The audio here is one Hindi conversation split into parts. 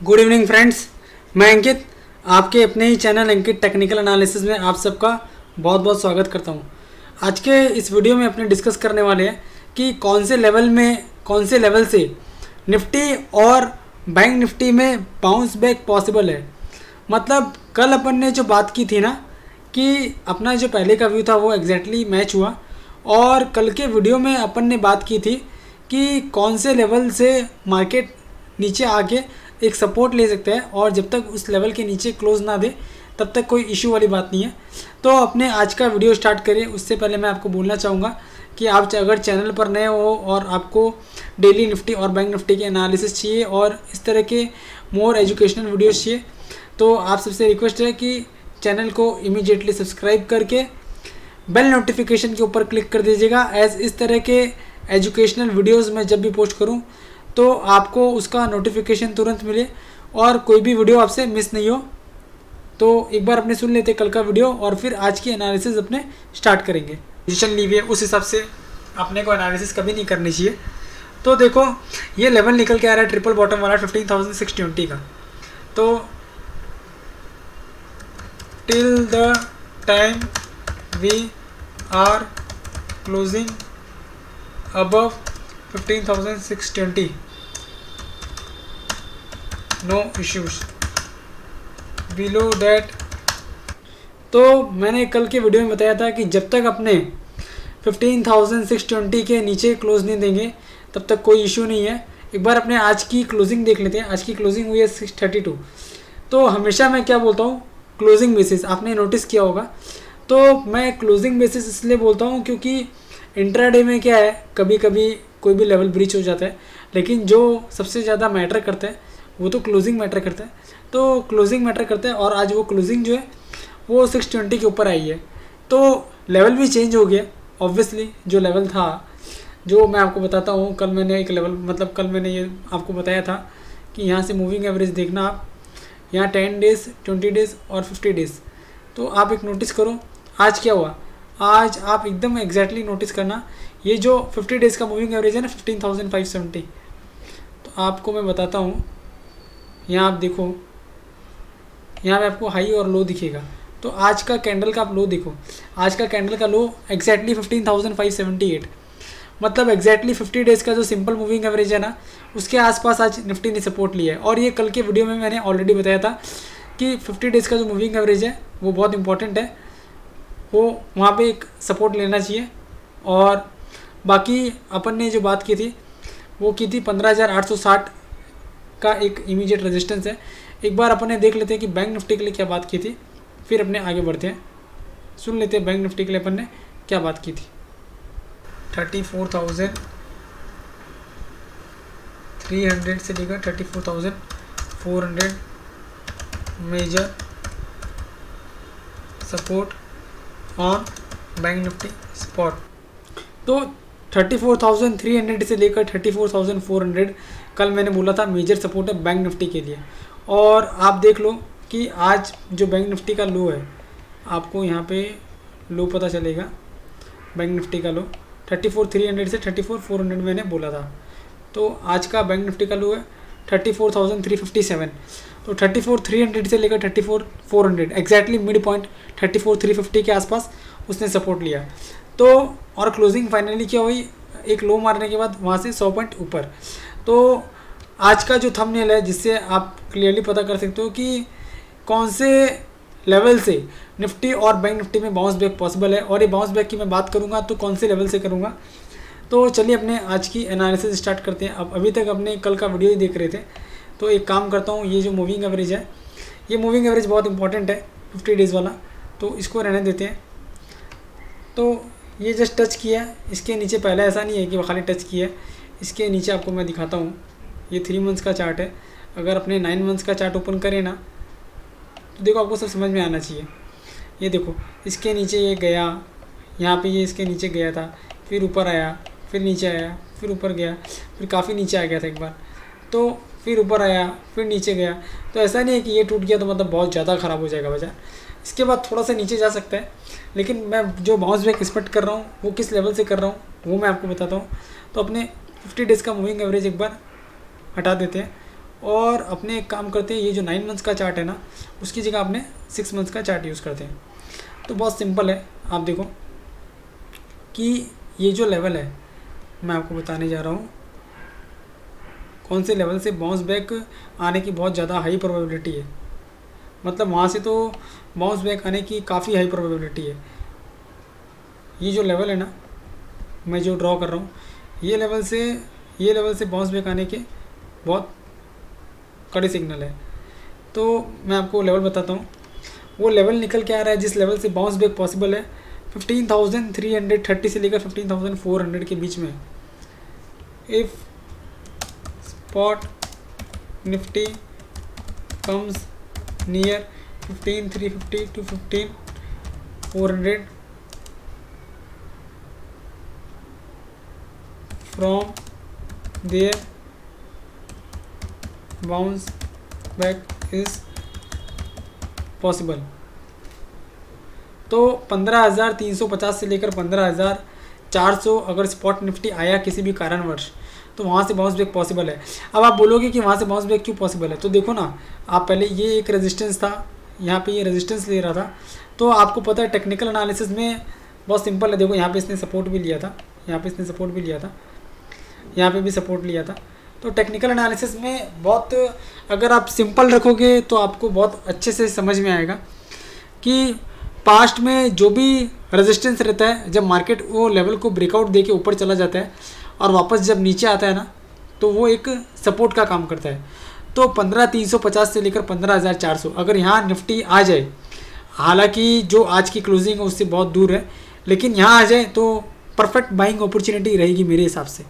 गुड इवनिंग फ्रेंड्स, मैं अंकित आपके अपने ही चैनल अंकित टेक्निकल एनालिसिस में आप सबका बहुत बहुत स्वागत करता हूं। आज के इस वीडियो में अपने डिस्कस करने वाले हैं कि कौन से लेवल से निफ्टी और बैंक निफ्टी में बाउंस बैक पॉसिबल है। मतलब कल अपन ने जो बात की थी ना कि अपना जो पहले का व्यू था वो एग्जैक्टली मैच हुआ, और कल के वीडियो में अपन ने बात की थी कि कौन से लेवल से मार्केट नीचे आके एक सपोर्ट ले सकते हैं, और जब तक उस लेवल के नीचे क्लोज ना दे तब तक कोई इशू वाली बात नहीं है। तो अपने आज का वीडियो स्टार्ट करें उससे पहले मैं आपको बोलना चाहूँगा कि आप अगर चैनल पर नए हो और आपको डेली निफ्टी और बैंक निफ्टी के एनालिसिस चाहिए और इस तरह के मोर एजुकेशनल वीडियोस चाहिए, तो आप सबसे रिक्वेस्ट है कि चैनल को इमीडिएटली सब्सक्राइब करके बेल नोटिफिकेशन के ऊपर क्लिक कर दीजिएगा। एज इस तरह के एजुकेशनल वीडियोस मैं जब भी पोस्ट करूं तो आपको उसका नोटिफिकेशन तुरंत मिले और कोई भी वीडियो आपसे मिस नहीं हो। तो एक बार अपने सुन लेते कल का वीडियो और फिर आज की एनालिसिस अपने स्टार्ट करेंगे। पोजीशन ली हुई है उस हिसाब से अपने को एनालिसिस कभी नहीं करनी चाहिए। तो देखो ये लेवल निकल के आ रहा है ट्रिपल बॉटम वाला 15,620 का। तो till the time we are closing above 15,620 no issues below that। तो मैंने कल के वीडियो में बताया था कि जब तक अपने 15,620 के नीचे क्लोज नहीं देंगे तब तक कोई इशू नहीं है। एक बार अपने आज की क्लोजिंग देख लेते हैं। आज की क्लोजिंग हुई है 632। तो हमेशा मैं क्या बोलता हूँ, क्लोजिंग बेसिस, आपने नोटिस किया होगा। तो मैं क्लोजिंग बेसिस इसलिए बोलता हूँ क्योंकि इंट्राडे में क्या है, कभी कभी कोई भी लेवल ब्रीच हो जाता है, लेकिन जो सबसे ज़्यादा मैटर करता है वो तो क्लोजिंग मैटर करता है। तो क्लोजिंग मैटर करता है और आज वो क्लोजिंग जो है वो 620 के ऊपर आई है। तो लेवल भी चेंज हो गया ऑब्वियसली। जो लेवल था, जो मैं आपको बताता हूँ, कल मैंने एक लेवल कल मैंने ये आपको बताया था कि यहाँ से मूविंग एवरेज देखना आप, यहाँ 10 डेज़ 20 डेज़ और 50 डेज़। तो आप एक नोटिस करो आज क्या हुआ। आज आप एकदम एग्जैक्टली नोटिस करना, ये जो 50 डेज़ का मूविंग एवरेज है ना 15,570। तो आपको मैं बताता हूँ, यहाँ आप देखो, यहाँ पे आपको हाई और लो दिखेगा। तो आज का कैंडल का आप लो देखो, आज का कैंडल का लो एग्जैक्टली 15,578। मतलब एग्जैक्टली 50 डेज़ का जो सिंपल मूविंग एवरेज है ना उसके आसपास आज निफ्टी ने सपोर्ट लिया है। और ये कल के वीडियो में मैंने ऑलरेडी बताया था कि 50 डेज़ का जो मूविंग एवरेज है वो बहुत इंपॉर्टेंट है, वो वहाँ पे एक सपोर्ट लेना चाहिए। और बाकी अपन ने जो बात की थी वो की थी 15,860 का एक इमीडिएट रेजिस्टेंस है। एक बार अपन ने देख लेते हैं कि बैंक निफ्टी के लिए क्या बात की थी, फिर अपने आगे बढ़ते हैं। सुन लेते हैं बैंक निफ्टी के लिए अपन ने क्या बात की थी। 34,300 से लेकर 34,400 major support on Bank Nifty spot. तो 34,300 से लेकर 34,400 कल मैंने बोला था मेजर सपोर्ट है बैंक निफ्टी के लिए। और आप देख लो कि आज जो बैंक निफ्टी का लो है, आपको यहाँ पे लो पता चलेगा। बैंक निफ्टी का लो 34,300 से 34,400 मैंने बोला था। तो आज का बैंक निफ्टी का लो है 34,357। तो 34,300 से लेकर 34,400 एग्जैक्टली मिड पॉइंट 34,350 के आसपास उसने सपोर्ट लिया। तो और क्लोजिंग फाइनली क्या हुई, एक लो मारने के बाद वहाँ से 100 पॉइंट ऊपर। तो आज का जो थंबनेल है जिससे आप क्लियरली पता कर सकते हो कि कौन से लेवल से निफ्टी और बैंक निफ्टी में बाउंस बैक पॉसिबल है। और ये बाउंस बैक की मैं बात करूँगा तो कौन से लेवल से करूँगा। तो चलिए अपने आज की एनालिसिस स्टार्ट करते हैं। अब अभी तक अपने कल का वीडियो ही देख रहे थे, तो एक काम करता हूँ, ये जो मूविंग एवरेज है, ये मूविंग एवरेज बहुत इंपॉर्टेंट है 50 डेज़ वाला, तो इसको रहने देते हैं। तो ये जस्ट टच किया, इसके नीचे पहले ऐसा नहीं है कि वो खाली टच किया है। इसके नीचे आपको मैं दिखाता हूँ, ये 3 मंथ्स का चार्ट है। अगर अपने 9 मंथ्स का चार्ट ओपन करें ना तो देखो आपको सब समझ में आना चाहिए। ये देखो इसके नीचे ये गया, यहाँ पे ये इसके नीचे गया था, फिर ऊपर आया, फिर नीचे आया, फिर ऊपर गया, फिर काफ़ी नीचे आ गया था एक बार, तो फिर ऊपर आया, फिर नीचे गया। तो ऐसा नहीं है कि ये टूट गया तो मतलब बहुत ज़्यादा ख़राब हो जाएगा बाजार। इसके बाद थोड़ा सा नीचे जा सकता है, लेकिन मैं जो बाउंस बैक एक्सपेक्ट कर रहा हूँ वो किस लेवल से कर रहा हूँ वो मैं आपको बताता हूँ। तो अपने 50 डेज़ का मूविंग एवरेज एक बार हटा देते हैं और अपने एक काम करते हैं, ये जो 9 मंथ्स का चार्ट है ना, उसकी जगह अपने 6 मंथ्स का चार्ट यूज़ करते हैं। तो बहुत सिंपल है, आप देखो कि ये जो लेवल है मैं आपको बताने जा रहा हूँ कौन से लेवल से बाउंस बैक आने की बहुत ज़्यादा हाई प्रोबेबिलिटी है। मतलब वहाँ से तो बाउंस बैक आने की काफ़ी हाई प्रोबेबिलिटी है। ये जो लेवल है ना, मैं जो ड्रॉ कर रहा हूँ, ये लेवल से बाउंस बैक आने के बहुत कड़े सिग्नल है। तो मैं आपको लेवल बताता हूँ। वो लेवल निकल के आ रहा है जिस लेवल से बाउंस बैक पॉसिबल है 15,330 से लेकर 15,400 के बीच में। If spot Nifty comes near 15,350 to 15,400 from there, bounce back is possible। तो 15,350 से लेकर 15,400 अगर स्पॉट निफ्टी आया किसी भी कारणवश, तो वहाँ से बाउंस बैक पॉसिबल है। अब आप बोलोगे कि वहाँ से बाउंस बैक क्यों पॉसिबल है, तो देखो ना, आप पहले ये एक रेजिस्टेंस था, यहाँ पे ये रेजिस्टेंस ले रहा था। तो आपको पता है टेक्निकल एनालिसिस में बहुत सिंपल है। देखो यहाँ पे इसने सपोर्ट भी लिया था, यहाँ पे इसने सपोर्ट भी लिया था, यहाँ पे भी सपोर्ट लिया था। तो टेक्निकल एनालिसिस में बहुत, अगर आप सिंपल रखोगे तो आपको बहुत अच्छे से समझ में आएगा कि पास्ट में जो भी रेजिस्टेंस रहता है, जब मार्केट वो लेवल को ब्रेकआउट दे के ऊपर चला जाता है और वापस जब नीचे आता है ना, तो वो एक सपोर्ट का काम करता है। तो 15,350 से लेकर 15,400 अगर यहाँ निफ्टी आ जाए, हालांकि जो आज की क्लोजिंग है उससे बहुत दूर है, लेकिन यहाँ आ जाए तो परफेक्ट बाइंग अपॉर्चुनिटी रहेगी मेरे हिसाब से।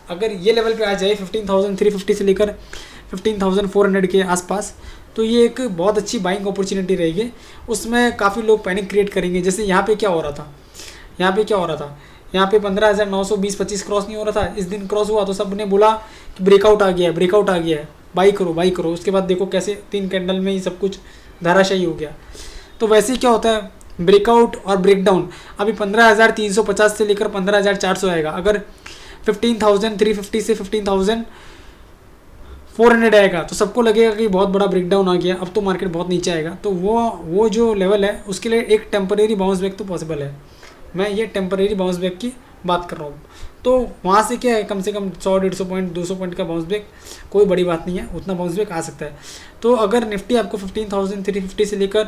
अगर ये लेवल पे आ जाए 15,350 से लेकर 15,400 के आसपास, तो ये एक बहुत अच्छी बाइंग अपॉर्चुनिटी रहेगी। उसमें काफ़ी लोग पैनिक क्रिएट करेंगे। जैसे यहाँ पे क्या हो रहा था, यहाँ पे 15,920-25 क्रॉस नहीं हो रहा था, इस दिन क्रॉस हुआ तो सब ने बोला कि ब्रेकआउट आ गया है, बाई करो। उसके बाद देखो कैसे 3 कैंडल में ही सब कुछ धाराशाही हो गया। तो वैसे ही क्या होता है, ब्रेकआउट और ब्रेकडाउन। अभी 15,350 से लेकर 15,400 आएगा। अगर 15,350 से 15,400 आएगा तो सबको लगेगा कि बहुत बड़ा ब्रेकडाउन आ गया, अब तो मार्केट बहुत नीचे आएगा। तो वो जो लेवल है उसके लिए एक टेम्परेरी बाउंस बैक तो पॉसिबल है। मैं ये टेम्परेरी बाउंस बैक की बात कर रहा हूँ। तो वहाँ से क्या है, कम से कम 100-150 पॉइंट 200 पॉइंट का बाउंस बैक कोई बड़ी बात नहीं है, उतना बाउंस बैक आ सकता है। तो अगर निफ्टी आपको 15,350 से लेकर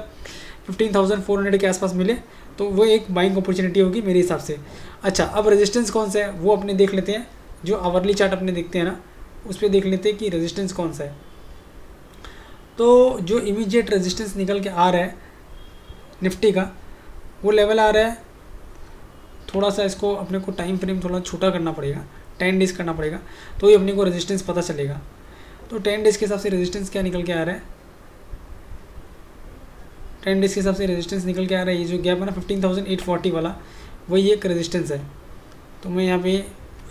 15,400 के आसपास मिले तो वो एक बाइंग अपॉर्चुनिटी होगी मेरे हिसाब से। अच्छा, अब रेजिस्टेंस कौन सा है वो अपने देख लेते हैं। जो आवरली चार्ट अपने देखते हैं ना, उस पर देख लेते हैं कि रेजिस्टेंस कौन सा है। तो जो इमीडिएट रेजिस्टेंस निकल के आ रहा है निफ्टी का, वो लेवल आ रहा है, थोड़ा सा इसको अपने को टाइम फ्रेम थोड़ा छोटा करना पड़ेगा, 10 डेज़ करना पड़ेगा, तो ही अपने को रेजिस्टेंस पता चलेगा। तो 10 डेज़ के हिसाब से रेजिस्टेंस क्या निकल के आ रहा है, 10 डेज़ के हिसाब से रेजिस्टेंस निकल के आ रहा है। ये जो गैप है ना 15,840 वाला, वही एक रेजिस्टेंस है। तो मैं यहाँ पे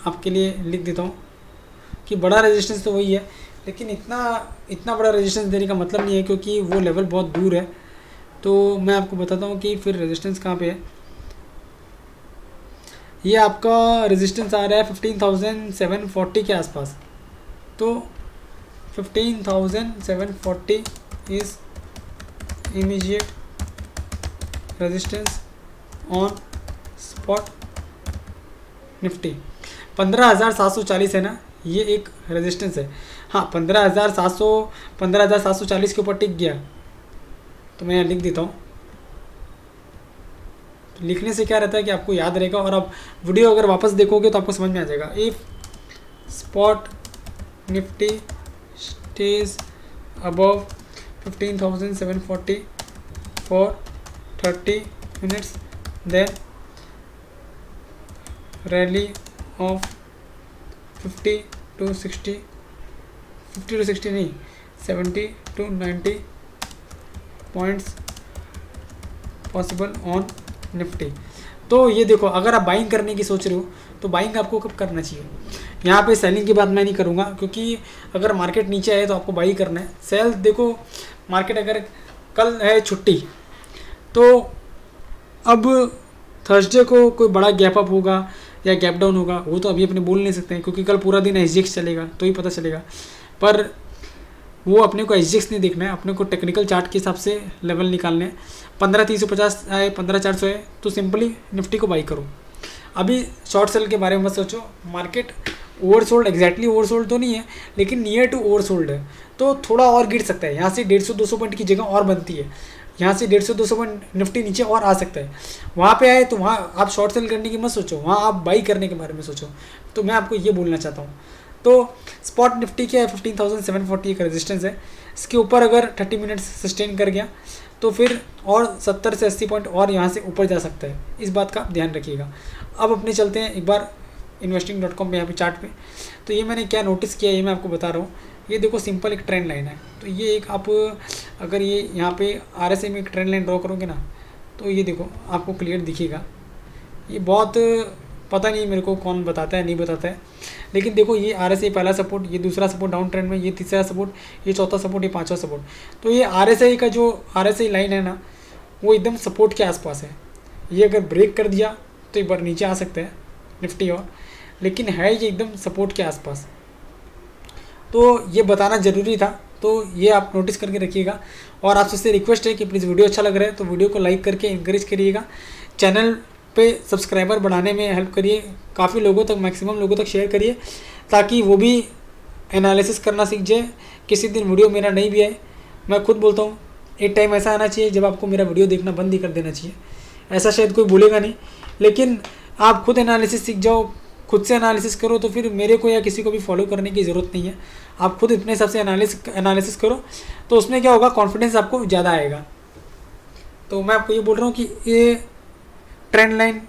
आपके लिए लिख देता हूँ कि बड़ा रेजिस्टेंस तो वही है, लेकिन इतना बड़ा रेजिस्टेंस देने का मतलब नहीं है, क्योंकि वो लेवल बहुत दूर है। तो मैं आपको बताता हूँ कि फिर रेजिस्टेंस कहाँ पे है। ये आपका रेजिस्टेंस आ रहा है 15,740 के आसपास। तो 15,740 is immediate resistance on spot Nifty. 15,740 है ना, ये एक रेजिस्टेंस है। हाँ, 15,740 के ऊपर टिक गया तो मैं लिख देता हूँ। तो लिखने से क्या रहता है कि आपको याद रहेगा, और आप वीडियो अगर वापस देखोगे तो आपको समझ में आ जाएगा। If spot Nifty stage above 15,740 for 30 minutes, then rally of 50 to 60 नहीं, 70 to 90 points possible on Nifty. तो ये देखो, अगर आप बाइंग करने की सोच रहे हो तो बाइंग आपको कब करना चाहिए। यहाँ पे सेलिंग की बात मैं नहीं करूँगा, क्योंकि अगर मार्केट नीचे आए तो आपको बाई करना है। सेल देखो, मार्केट अगर कल है छुट्टी, तो अब थर्सडे को कोई बड़ा गैप अप होगा या गैप डाउन होगा, वो तो अभी अपने बोल नहीं सकते हैं, क्योंकि कल पूरा दिन SGX चलेगा तो ही पता चलेगा। पर वो अपने को SGX नहीं देखना है, अपने को टेक्निकल चार्ट के हिसाब से लेवल निकालने हैं। 15,350 आए, 15,400 है, तो सिंपली निफ्टी को बाई करो। अभी शॉर्ट सेल के बारे में मत सोचो, मार्केट ओवरसोल्ड, एग्जैक्टली ओवरसोल्ड तो नहीं है लेकिन नियर टू ओवरसोल्ड है, तो थोड़ा और गिर सकता है। यहाँ से 150-200 पॉइंट की जगह और बनती है, यहाँ से 150-200 पॉइंट निफ्टी नीचे और आ सकता है। वहाँ पे आए तो वहाँ आप शॉर्ट सेल करने की मत सोचो, वहाँ आप बाई करने के बारे में सोचो। तो मैं आपको ये बोलना चाहता हूँ। तो स्पॉट निफ्टी क्या है, 15,740 एक रेजिस्टेंस है, इसके ऊपर अगर 30 मिनट्स सस्टेन कर गया तो फिर और 70 से 80 पॉइंट और यहाँ से ऊपर जा सकता है, इस बात का आप ध्यान रखिएगा। अब अपने चलते हैं एक बार investing.com पे, यहाँ पे चार्ट पे। तो ये मैंने क्या नोटिस किया ये मैं आपको बता रहा हूँ। ये देखो सिंपल एक ट्रेंड लाइन है, तो ये एक आप अगर ये यहाँ पे RSI में एक ट्रेंड लाइन ड्रॉ करोगे ना, तो ये देखो आपको क्लियर दिखेगा। ये बहुत पता नहीं मेरे को कौन बताता है नहीं बताता है, लेकिन देखो ये RSI पहला सपोर्ट, ये दूसरा सपोर्ट डाउन ट्रेंड में, ये तीसरा सपोर्ट, ये चौथा सपोर्ट, ये पांचवा सपोर्ट। तो ये RSI का जो RSI लाइन है ना, वो एकदम सपोर्ट के आसपास है। ये अगर ब्रेक कर दिया तो एक बार नीचे आ सकता है निफ्टी और, लेकिन है ये एकदम सपोर्ट के आसपास। तो ये बताना ज़रूरी था, तो ये आप नोटिस करके रखिएगा। और आपसे रिक्वेस्ट है कि प्लीज़ वीडियो अच्छा लग रहा है तो वीडियो को लाइक करके इंकरेज करिएगा, चैनल पे सब्सक्राइबर बढ़ाने में हेल्प करिए, काफ़ी लोगों तक, मैक्सिमम लोगों तक शेयर करिए ताकि वो भी एनालिसिस करना सीख जाए। किसी दिन वीडियो मेरा नहीं भी आए, मैं खुद बोलता हूँ एक टाइम ऐसा आना चाहिए जब आपको मेरा वीडियो देखना बंद ही कर देना चाहिए। ऐसा शायद कोई बोलेगा नहीं, लेकिन आप खुद एनालिसिस सीख जाओ, खुद से एनालिसिस करो, तो फिर मेरे को या किसी को भी फॉलो करने की ज़रूरत नहीं है। आप खुद अपने हिसाब से एनालिसिस करो, तो उसमें क्या होगा, कॉन्फिडेंस आपको ज़्यादा आएगा। तो मैं आपको ये बोल रहा हूँ कि ये ट्रेंड लाइन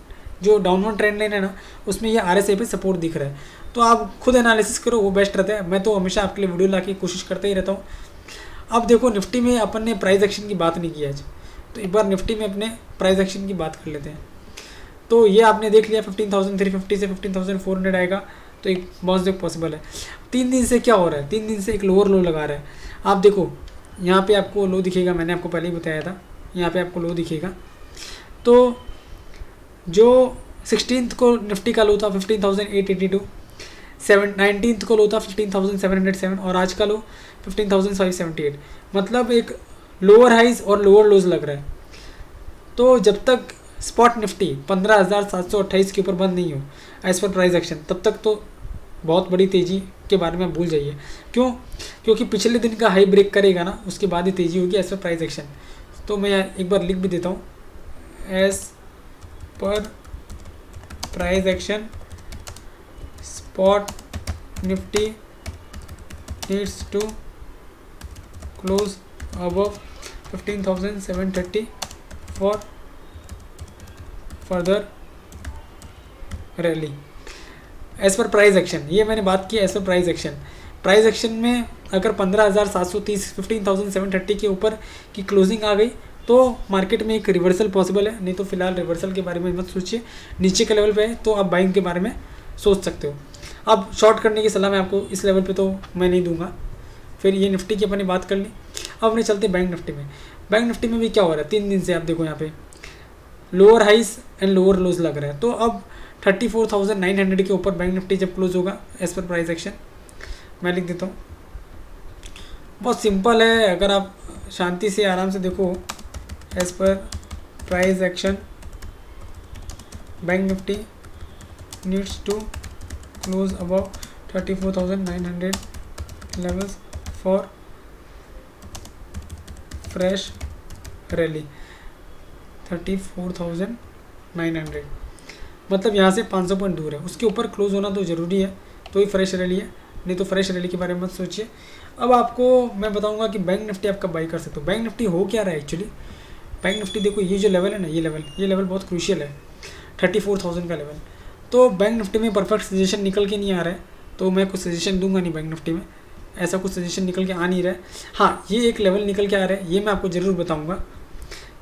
जो डाउनवर्ड ट्रेंड लाइन है ना, उसमें ये RSI पे सपोर्ट दिख रहा है, तो आप खुद एनालिसिस करो, वो बेस्ट रहता है। मैं तो हमेशा आपके लिए वीडियो ला के कोशिश करता ही रहता हूँ। अब देखो निफ्टी में अपन ने प्राइस एक्शन की बात नहीं की आज, तो एक बार निफ्टी में अपने प्राइस एक्शन की बात कर लेते हैं। तो ये आपने देख लिया 15,350 से 15,400 आएगा, तो एक बाउंस बैक पॉसिबल है। 3 दिन से क्या हो रहा है, 3 दिन से एक लोअर लो लगा रहा है। आप देखो यहाँ पे आपको लो दिखेगा, मैंने आपको पहले ही बताया था, यहाँ पे आपको लो दिखेगा। तो जो 16th को निफ्टी का लो था 15,882, 19th को लो था 15,707 और आज का लो 15,578, मतलब एक लोअर हाइज और लोअर लोज लग रहा है। तो जब तक स्पॉट निफ्टी 15,728 के ऊपर बंद नहीं हो एज पर प्राइस एक्शन, तब तक तो बहुत बड़ी तेज़ी के बारे में भूल जाइए। क्यों? क्योंकि पिछले दिन का हाई ब्रेक करेगा ना, उसके बाद ही तेज़ी होगी एज पर प्राइस एक्शन। तो मैं एक बार लिख भी देता हूँ, as per price action spot Nifty needs to close above 15,730 for further rally as per price action. ये मैंने बात की as per price action. Price action में अगर 15,730 15,730 के ऊपर की क्लोजिंग आ गई तो मार्केट में एक रिवर्सल पॉसिबल है, नहीं तो फिलहाल रिवर्सल के बारे में मत सोचिए। नीचे के लेवल पे है तो आप बाइंग के बारे में सोच सकते हो। अब शॉर्ट करने की सलाह मैं आपको इस लेवल पे तो मैं नहीं दूंगा। फिर ये निफ्टी की अपनी बात कर ली। अब अपने चलते बैंक निफ्टी में। बैंक निफ्टी में भी क्या हो रहा है, 3 दिन से आप देखो यहाँ पे lower highs and lower lows लग रहा है। तो अब 34,900 के ऊपर बैंक निफ्टी जब क्लोज होगा एज पर प्राइस एक्शन, मैं लिख देता हूँ, बहुत सिंपल है। अगर आप शांति से आराम से देखो, as per price action Bank Nifty needs to close above 34,900 levels for fresh rally 34,900, मतलब यहाँ से 500 पॉइंट दूर है, उसके ऊपर क्लोज होना तो ज़रूरी है, तो ही फ्रेश रैली है, नहीं तो फ्रेश रैली के बारे में मत सोचिए। अब आपको मैं बताऊंगा कि बैंक निफ्टी आप कब बाई कर सकते हो। बैंक निफ्टी हो क्या रहा है एक्चुअली, बैंक निफ्टी देखो ये जो लेवल है ना, ये लेवल बहुत क्रूशियल है, 34,000 का लेवल। तो बैंक निफ्टी में परफेक्ट सजेशन निकल के नहीं आ रहा है, तो मैं कुछ सजेशन दूंगा नहीं बैंक निफ्टी में, ऐसा कुछ सजेशन निकल के आ नहीं रहा है। हाँ, ये एक लेवल निकल के आ रहा है, ये मैं आपको ज़रूर बताऊँगा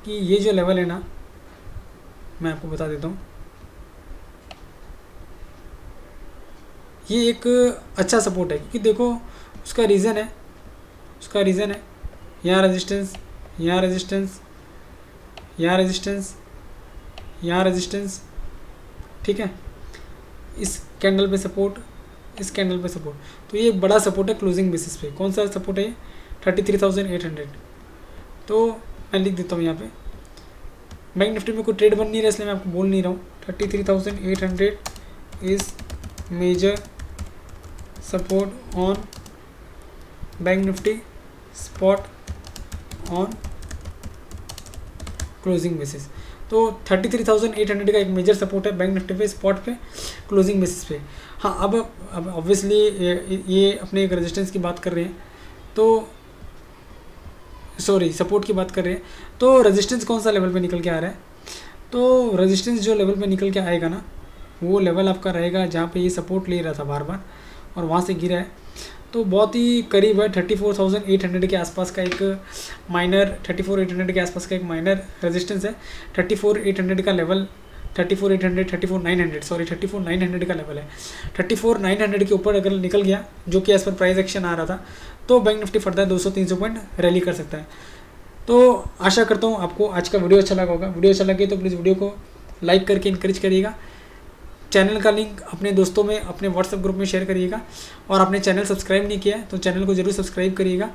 कि ये जो लेवल है ना, मैं आपको बता देता हूँ, ये एक अच्छा सपोर्ट है। क्योंकि देखो उसका रीज़न है यहाँ रेजिस्टेंस, यहाँ रेजिस्टेंस, यहाँ रेजिस्टेंस, यहाँ रेजिस्टेंस, ठीक है, इस कैंडल पे सपोर्ट, इस कैंडल पे सपोर्ट। तो ये बड़ा सपोर्ट है क्लोजिंग बेसिस पे। कौन सा सपोर्ट है ये? 33,800। तो मैं लिख देता हूँ यहाँ पे, बैंक निफ्टी में कोई ट्रेड बन नहीं रहा इसलिए मैं आपको बोल नहीं रहा हूँ। 33,800 is major support on Bank Nifty spot on closing basis. तो 33,800 का एक मेजर सपोर्ट है बैंक निफ्टी पे स्पॉट पे क्लोजिंग बेसिस पे। हाँ, अब ऑब्वियसली ये अपने एक रेजिस्टेंस की बात कर रहे हैं, तो सॉरी सपोर्ट की बात कर रहे हैं। तो रेजिस्टेंस कौन सा लेवल पे निकल के आ रहा है, तो रेजिस्टेंस जो लेवल पे निकल के आएगा ना, वो लेवल आपका रहेगा जहाँ पे ये सपोर्ट ले रहा था बार बार और वहाँ से गिरा है, तो बहुत ही करीब है 34,800 के आसपास का एक माइनर 34,800 के आसपास का एक माइनर रेजिस्टेंस है। 34,800 का लेवल 34,900 का लेवल है। 34,900 के ऊपर अगर निकल गया, जो कि एज पर प्राइस एक्शन आ रहा था, तो bank Nifty further 200-300 point rally कर सकता है। तो आशा करता हूँ आपको आज का वीडियो अच्छा लगा होगा। वीडियो अच्छा लगे तो प्लीज़ वीडियो को लाइक करके इनकरेज करिएगा। चैनल का लिंक अपने दोस्तों में, अपने व्हाट्सएप ग्रुप में शेयर करिएगा, और आपने चैनल सब्सक्राइब नहीं किया है तो चैनल को जरूर सब्सक्राइब करिएगा।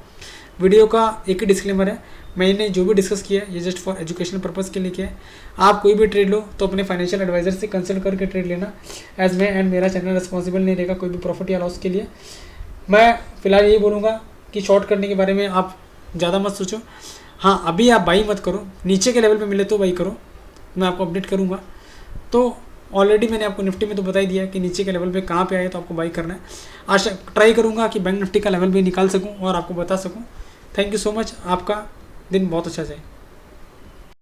वीडियो का एक ही डिस्क्लेमर है, मैंने जो भी डिस्कस किया है ये जस्ट फॉर एजुकेशनल पर्पज़ के लिए किया है। आप कोई भी ट्रेड लो तो अपने फाइनेंशियल एडवाइजर से कंसल्ट करके ट्रेड लेना, एज मैं एंड मेरा चैनल रिस्पॉन्सिबल नहीं रहेगा कोई भी प्रॉफिट या लॉस के लिए। मैं फिलहाल यही बोलूँगा कि शॉर्ट करने के बारे में आप ज़्यादा मत सोचो। हाँ, अभी आप बाई मत करो, नीचे के लेवल पे मिले तो बाई करो, मैं आपको अपडेट करूँगा। तो ऑलरेडी मैंने आपको निफ्टी में तो बता ही दिया कि नीचे के लेवल पे कहाँ पे आए तो आपको बाई करना है। आशा ट्राई करूँगा कि बैंक निफ्टी का लेवल भी निकाल सकूँ और आपको बता सकूँ। थैंक यू सो मच, आपका दिन बहुत अच्छा जाए।